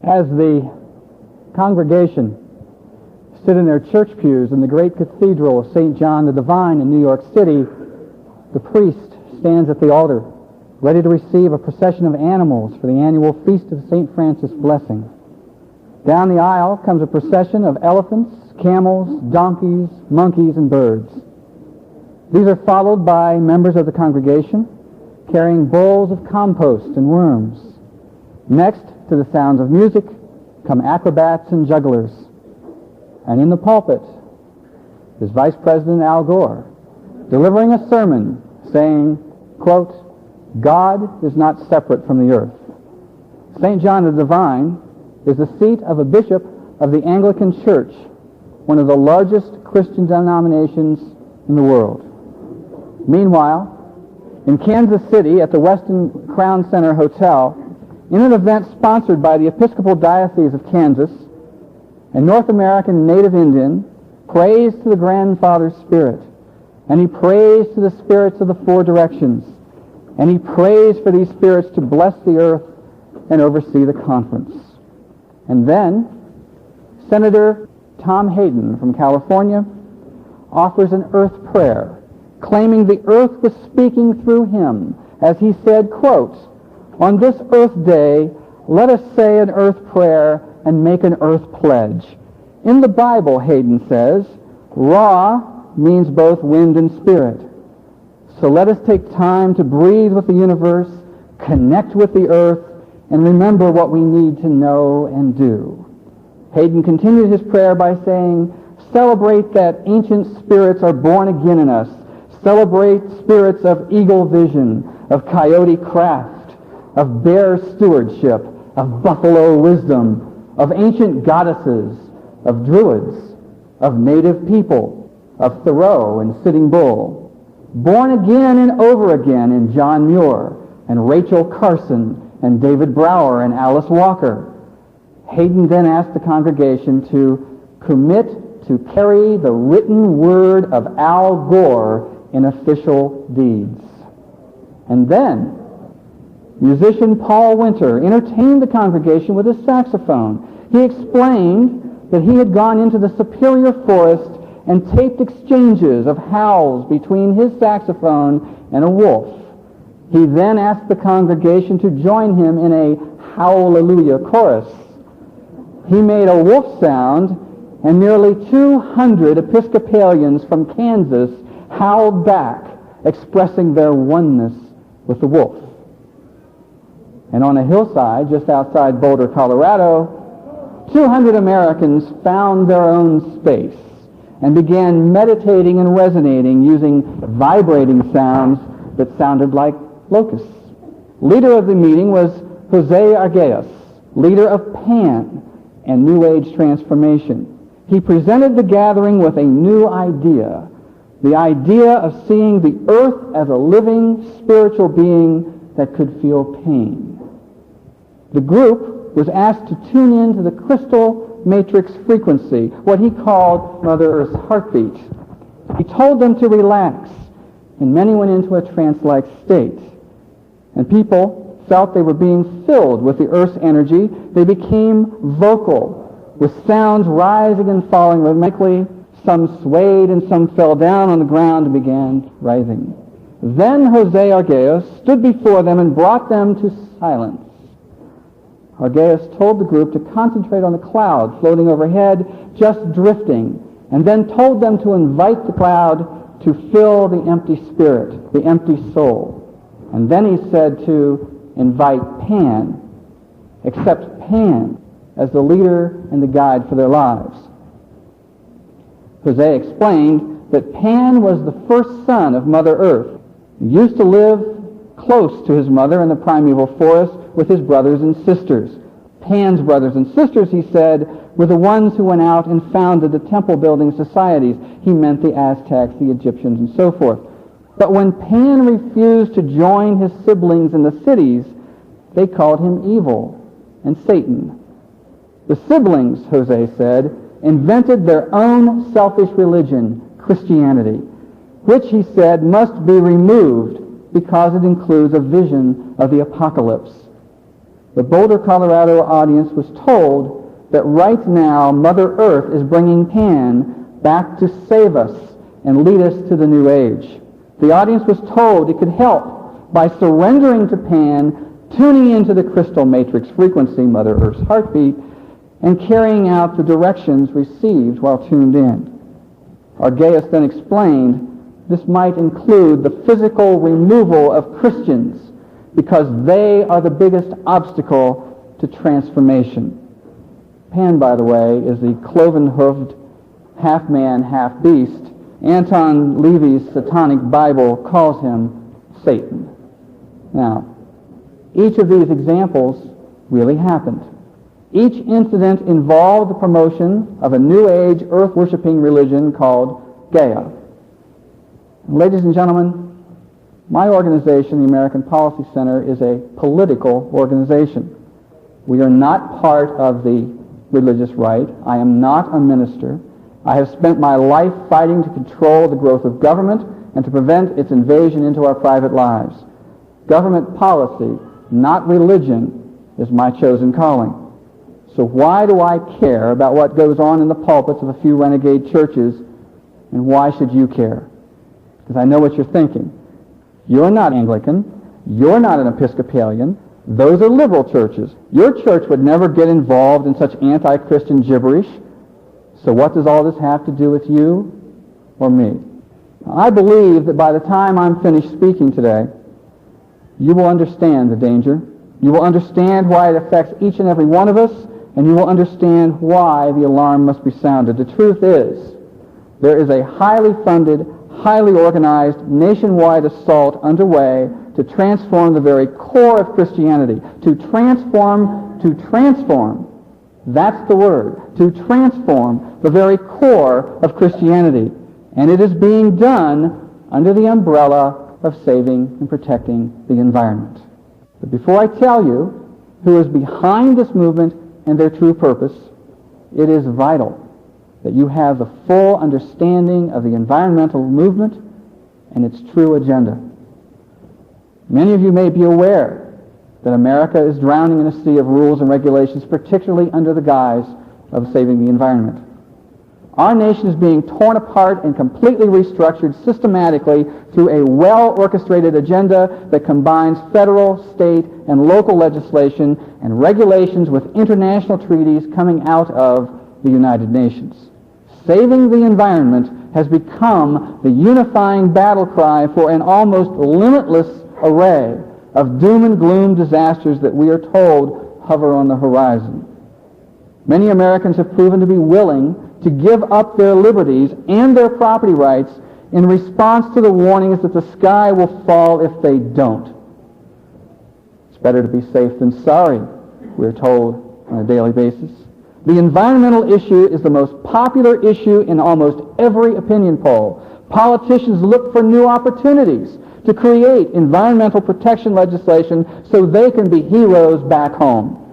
As the congregation stood in their church pews in the great cathedral of St. John the Divine in New York City, the priest stands at the altar, ready to receive a procession of animals for the annual Feast of St. Francis Blessing. Down the aisle comes a procession of elephants, camels, donkeys, monkeys, and birds. These are followed by members of the congregation carrying bowls of compost and worms. Next, to the sounds of music, come acrobats and jugglers. And in the pulpit is Vice President Al Gore, delivering a sermon saying, quote, "God is not separate from the earth." St. John the Divine is the seat of a bishop of the Anglican Church, one of the largest Christian denominations in the world. Meanwhile, in Kansas City at the Westin Crown Center Hotel, in an event sponsored by the Episcopal Diocese of Kansas, a North American native Indian prays to the Grandfather Spirit, and he prays to the spirits of the four directions, and he prays for these spirits to bless the earth and oversee the conference. And then Senator Tom Hayden from California offers an earth prayer, claiming the earth was speaking through him as he said, quote, "On this Earth Day, let us say an earth prayer and make an earth pledge. In the Bible," Hayden says, "Ra means both wind and spirit. So let us take time to breathe with the universe, connect with the earth, and remember what we need to know and do." Hayden continued his prayer by saying, "Celebrate that ancient spirits are born again in us. Celebrate spirits of eagle vision, of coyote craft, of bear stewardship, of buffalo wisdom, of ancient goddesses, of druids, of native people, of Thoreau and Sitting Bull, born again and over again in John Muir and Rachel Carson and David Brower and Alice Walker." Hayden then asked the congregation to commit to carry the written word of Al Gore in official deeds. And then musician Paul Winter entertained the congregation with his saxophone. He explained that he had gone into the Superior Forest and taped exchanges of howls between his saxophone and a wolf. He then asked the congregation to join him in a hallelujah chorus. He made a wolf sound, and nearly 200 Episcopalians from Kansas howled back, expressing their oneness with the wolf. And on a hillside just outside Boulder, Colorado, 200 Americans found their own space and began meditating and resonating using vibrating sounds that sounded like locusts. Leader of the meeting was Jose Arguelles, leader of PAN and New Age transformation. He presented the gathering with a new idea, the idea of seeing the earth as a living spiritual being that could feel pain. The group was asked to tune in to the crystal matrix frequency, what he called Mother Earth's heartbeat. He told them to relax, and many went into a trance-like state. And people felt they were being filled with the Earth's energy. They became vocal, with sounds rising and falling rhythmically. Some swayed and some fell down on the ground and began rising. Then Jose Arguelles stood before them and brought them to silence. Arguelles told the group to concentrate on the cloud floating overhead, just drifting, and then told them to invite the cloud to fill the empty spirit, the empty soul. And then he said to invite Pan, accept Pan as the leader and the guide for their lives. Jose explained that Pan was the first son of Mother Earth. He used to live close to his mother in the primeval forest with his brothers and sisters. Pan's brothers and sisters, he said, were the ones who went out and founded the temple-building societies. He meant the Aztecs, the Egyptians, and so forth. But when Pan refused to join his siblings in the cities, they called him evil and Satan. The siblings, Jose said, invented their own selfish religion, Christianity, which, he said, must be removed because it includes a vision of the apocalypse. The Boulder, Colorado audience was told that right now Mother Earth is bringing Pan back to save us and lead us to the new age. The audience was told it could help by surrendering to Pan, tuning into the crystal matrix frequency, Mother Earth's heartbeat, and carrying out the directions received while tuned in. Our Gaius then explained this might include the physical removal of Christians because they are the biggest obstacle to transformation. Pan, by the way, is the cloven-hoofed, half-man, half-beast. Anton Levy's Satanic Bible calls him Satan. Now, each of these examples really happened. Each incident involved the promotion of a New Age, earth-worshipping religion called Gaia. Ladies and gentlemen, my organization, the American Policy Center, is a political organization. We are not part of the religious right. I am not a minister. I have spent my life fighting to control the growth of government and to prevent its invasion into our private lives. Government policy, not religion, is my chosen calling. So why do I care about what goes on in the pulpits of a few renegade churches, and why should you care? Because I know what you're thinking. You're not Anglican. You're not an Episcopalian. Those are liberal churches. Your church would never get involved in such anti-Christian gibberish. So what does all this have to do with you or me? I believe that by the time I'm finished speaking today, you will understand the danger. You will understand why it affects each and every one of us, and you will understand why the alarm must be sounded. The truth is, there is a highly funded, highly organized, nationwide assault underway to transform the very core of Christianity. To transform. That's the word. To transform the very core of Christianity. And it is being done under the umbrella of saving and protecting the environment. But before I tell you who is behind this movement and their true purpose, it is vital that you have the full understanding of the environmental movement and its true agenda. Many of you may be aware that America is drowning in a sea of rules and regulations, particularly under the guise of saving the environment. Our nation is being torn apart and completely restructured systematically through a well-orchestrated agenda that combines federal, state, and local legislation and regulations with international treaties coming out of the United Nations. Saving the environment has become the unifying battle cry for an almost limitless array of doom and gloom disasters that we are told hover on the horizon. Many Americans have proven to be willing to give up their liberties and their property rights in response to the warnings that the sky will fall if they don't. It's better to be safe than sorry, we're told on a daily basis. The environmental issue is the most popular issue in almost every opinion poll. Politicians look for new opportunities to create environmental protection legislation so they can be heroes back home.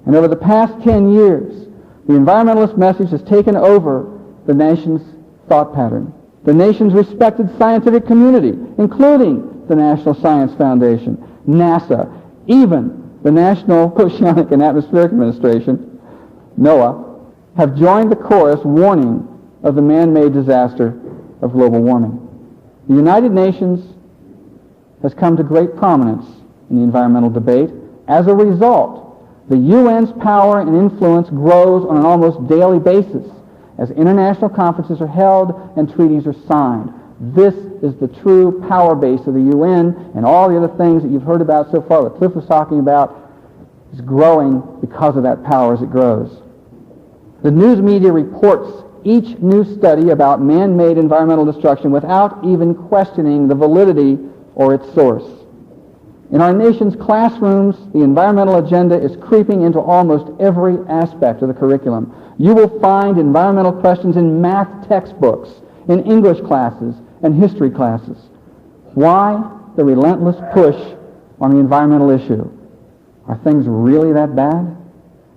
And over the past 10 years, the environmentalist message has taken over the nation's thought pattern. The nation's respected scientific community, including the National Science Foundation, NASA, even the National Oceanic and Atmospheric Administration, NOAA, have joined the chorus warning of the man-made disaster of global warming. The United Nations has come to great prominence in the environmental debate. As a result, the UN's power and influence grows on an almost daily basis as international conferences are held and treaties are signed. This is the true power base of the UN, and all the other things that you've heard about so far, what Cliff was talking about, is growing because of that power as it grows. The news media reports each new study about man-made environmental destruction without even questioning the validity or its source. In our nation's classrooms, the environmental agenda is creeping into almost every aspect of the curriculum. You will find environmental questions in math textbooks, in English classes, and history classes. Why the relentless push on the environmental issue? Are things really that bad?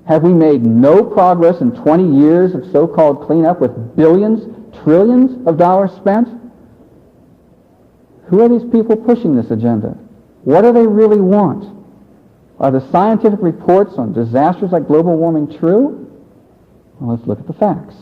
Have we made no progress in 20 years of so-called cleanup with billions, trillions of dollars spent? Who are these people pushing this agenda? What do they really want? Are the scientific reports on disasters like global warming true? Well, let's look at the facts.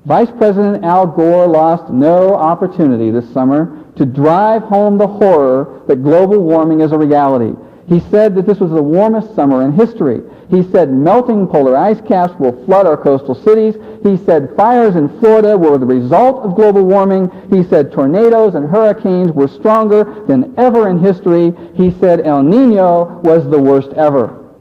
Vice President Al Gore lost no opportunity this summer to drive home the horror that global warming is a reality. He said that this was the warmest summer in history. He said melting polar ice caps will flood our coastal cities. He said fires in Florida were the result of global warming. He said tornadoes and hurricanes were stronger than ever in history. He said El Nino was the worst ever.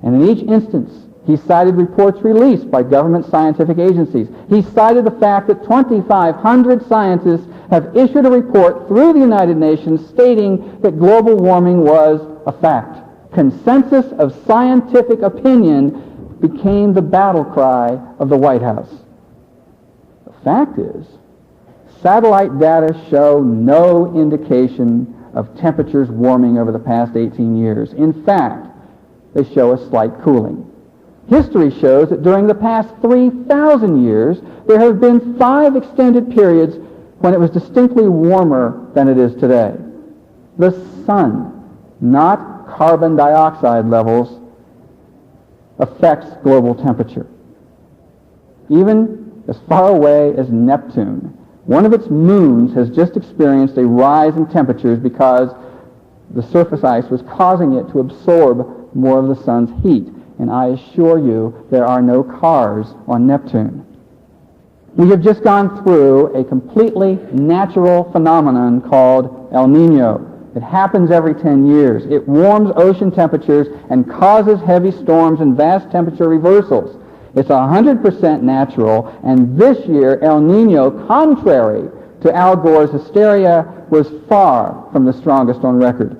And in each instance, he cited reports released by government scientific agencies. He cited the fact that 2,500 scientists have issued a report through the United Nations stating that global warming was a fact. Consensus of scientific opinion became the battle cry of the White House. The fact is, satellite data show no indication of temperatures warming over the past 18 years. In fact, they show a slight cooling. History shows that during the past 3,000 years, there have been 5 extended periods when it was distinctly warmer than it is today. The sun, not carbon dioxide levels, affects global temperature. Even as far away as Neptune, one of its moons has just experienced a rise in temperatures because the surface ice was causing it to absorb more of the sun's heat. And I assure you, there are no cars on Neptune. We have just gone through a completely natural phenomenon called El Nino. It happens every 10 years. It warms ocean temperatures and causes heavy storms and vast temperature reversals. It's 100% natural, and this year El Nino, contrary to Al Gore's hysteria, was far from the strongest on record.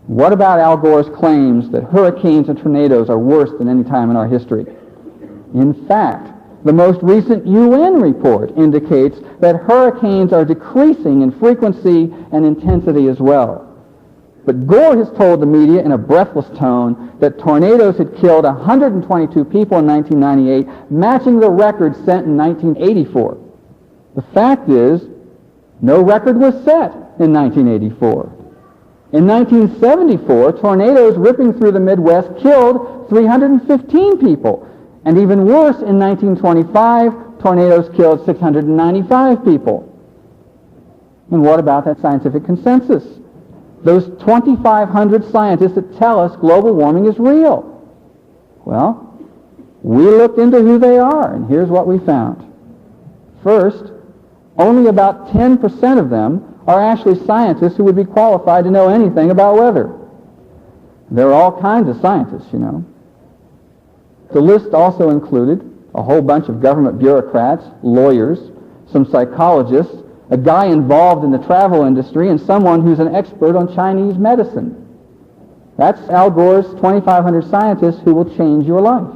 What about Al Gore's claims that hurricanes and tornadoes are worse than any time in our history? In fact, the most recent UN report indicates that hurricanes are decreasing in frequency and intensity as well. But Gore has told the media in a breathless tone that tornadoes had killed 122 people in 1998, matching the record set in 1984. The fact is, no record was set in 1984. In 1974, tornadoes ripping through the Midwest killed 315 people. And even worse, in 1925, tornadoes killed 695 people. And what about that scientific consensus? Those 2,500 scientists that tell us global warming is real. Well, we looked into who they are, and here's what we found. First, only about 10% of them are actually scientists who would be qualified to know anything about weather. There are all kinds of scientists, you know. The list also included a whole bunch of government bureaucrats, lawyers, some psychologists, a guy involved in the travel industry, and someone who's an expert on Chinese medicine. That's Al Gore's 2,500 scientists who will change your life.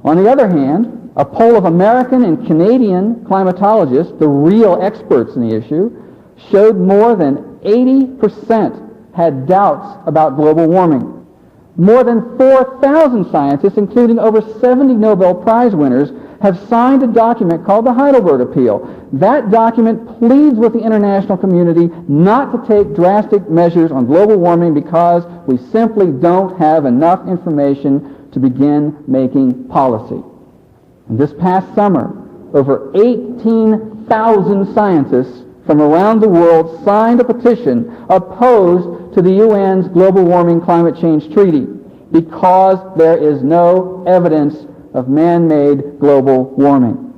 On the other hand, a poll of American and Canadian climatologists, the real experts in the issue, showed more than 80% had doubts about global warming. More than 4,000 scientists, including over 70 Nobel Prize winners, have signed a document called the Heidelberg Appeal. That document pleads with the international community not to take drastic measures on global warming because we simply don't have enough information to begin making policy. And this past summer, over 18,000 scientists from around the world signed a petition opposed to the UN's Global Warming Climate Change Treaty because there is no evidence of man-made global warming.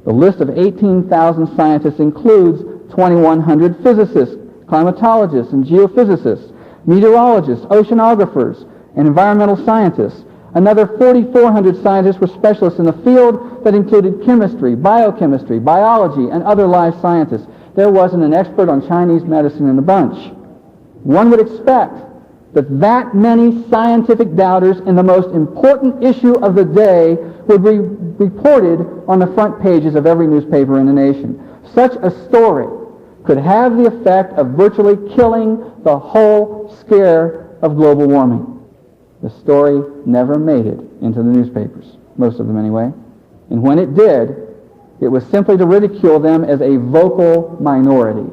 The list of 18,000 scientists includes 2,100 physicists, climatologists, and geophysicists, meteorologists, oceanographers, and environmental scientists. Another 4,400 scientists were specialists in the field that included chemistry, biochemistry, biology, and other life sciences. There wasn't an expert on Chinese medicine in the bunch. One would expect that many scientific doubters in the most important issue of the day would be reported on the front pages of every newspaper in the nation. Such a story could have the effect of virtually killing the whole scare of global warming. The story never made it into the newspapers, most of them anyway. And when it did, it was simply to ridicule them as a vocal minority.